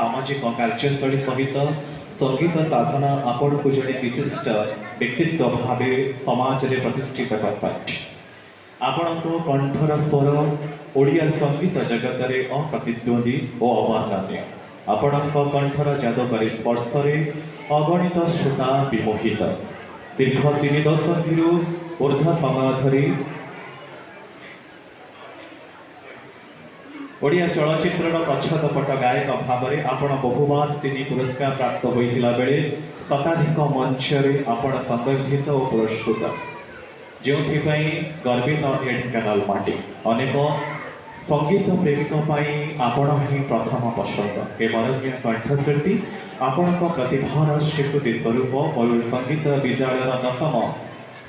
सामाजिक कार्यस्थली सहित संगीत साधना आपण को जड़े विशिष्ट व्यक्तित्व भाव समाज में प्रतिष्ठित करता आपण कंठर स्वर ओडिया संगीत जगत में अप्रतिद्वंदी और अवर्णनीय आपण कंठर जादुकारी स्पर्श अगणित श्रोता विमोहित दीर्घ 3 दशंधि ऊर्ध्व समय धरी ओडिया चलचित्र प्रच्छदपट गायक भाव में आपण बहुबार सिनी पुरस्कार प्राप्त होता बेले शताधिक मंच आपण संदर्भित और पुरस्कृत जो गर्वित ए ढेंकानाल माटी अनेक संगीत प्रेमिक आपण ही प्रथम पसंद ए बरंगिया कंठशिल्पी आपण प्रतिभार स्वीकृति स्वरूप मयूर संगीत विद्यालय 10म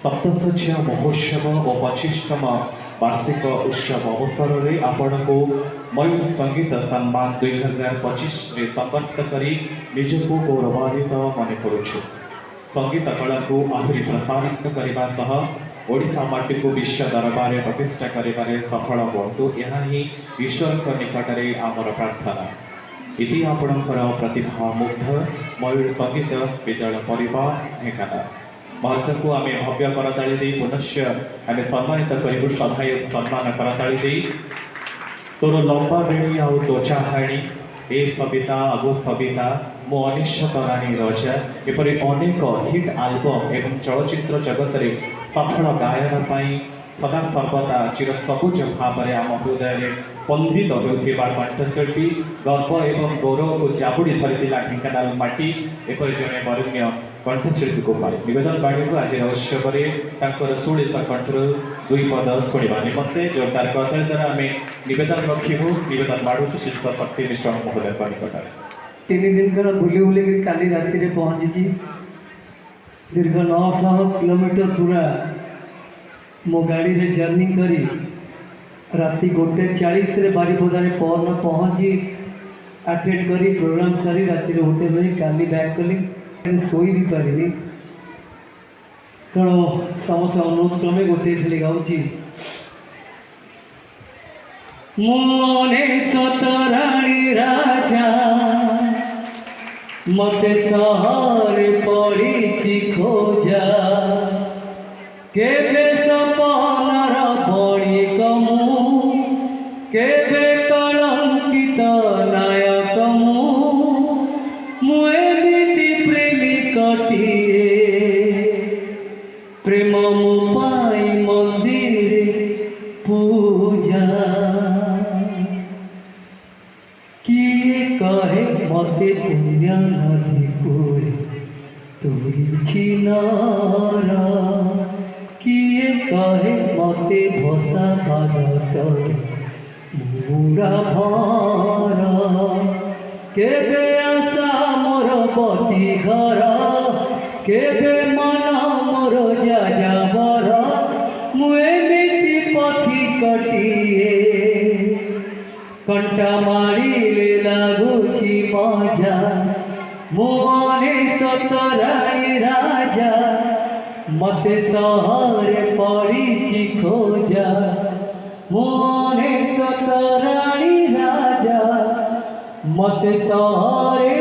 सप्तशଯ୍ୟା महोत्सव और 25तम वार्षिक उत्सव अवसर में आपण को मयूर संगीत सम्मान 2025 में समर्पित करी निजको गौरवान्वित मन करुछु। संगीत कला को आहरी प्रसारित करने सह ओडिशा माटी को विश्व दरबार प्रतिष्ठा करिबारे सफल हुअतु यह ही ईश्वर निकट में आमर प्रार्थना। इति आपणकर प्रतिभा मुग्ध मयूर संगीत विद्यालय परिवार ढेंकानाल महर्षि को आम भव्य करताली दे पुनश्च आम सम्मानित करूँ सधाय सम्मान करताली दे तोर लंबा बेणी आ त्वचा हाणी ए सविता अगो सविता मो अनिश्चित राणी रजा एपरी अनेक हिट आल्बम एवं चलचित्र जगत में सफल गायन पाई सदा सर्वदा चिर सबुज भाव में आम हृदय में स्पंदित होता कंठशिल्पी गर्व एवं गौरव को जाबुड़ी धरी ढेंकानाल माटी एपरी जड़े बरण्य कंठशिल्पी को पाई निवेदन बाणी को आज उत्सव में सुलित कंठर 2 पद शुणा निमंते जोरदार कथन द्वारा आम निवेदन रखू निवेदन बाढ़ू शिल्प शक्ति मिश्र महोदय निकट 3 दिन कर बुले बुले काली राति पहुँची दीर्घ 900 किलोमीटर पूरा मो गाड़ी रे जर्नी करी राति 1:40 रे बारीपदा पहन पहुँची अटेंड करी प्रोग्राम सारी राति होटेल में काली बैक कली शोई भी पारि कारण समस्त अनुरोध क्रमे गोटे खाली गाँची मोने सतराणी राजा मते सहर पड़ी खोजा केबे सपनार बड़ी कमु केबे कलंकित नायक मुएमिति प्रेमिकटिए प्रेम मुपाई मंदिर पूजा किए कहे मते पुण्य नदी कोरे तोरी छिनारा किए कहे मते भसा पादत मुरा भरा केबे आशा मोर पति घर केबे मन मोर जाजाबर मुएमिति पथि कटिए कंटा मारिले लागुची मजा मोने सतराणी राजा मते सहर पड़ी खोजा मोने सतराणी राजा मते सहर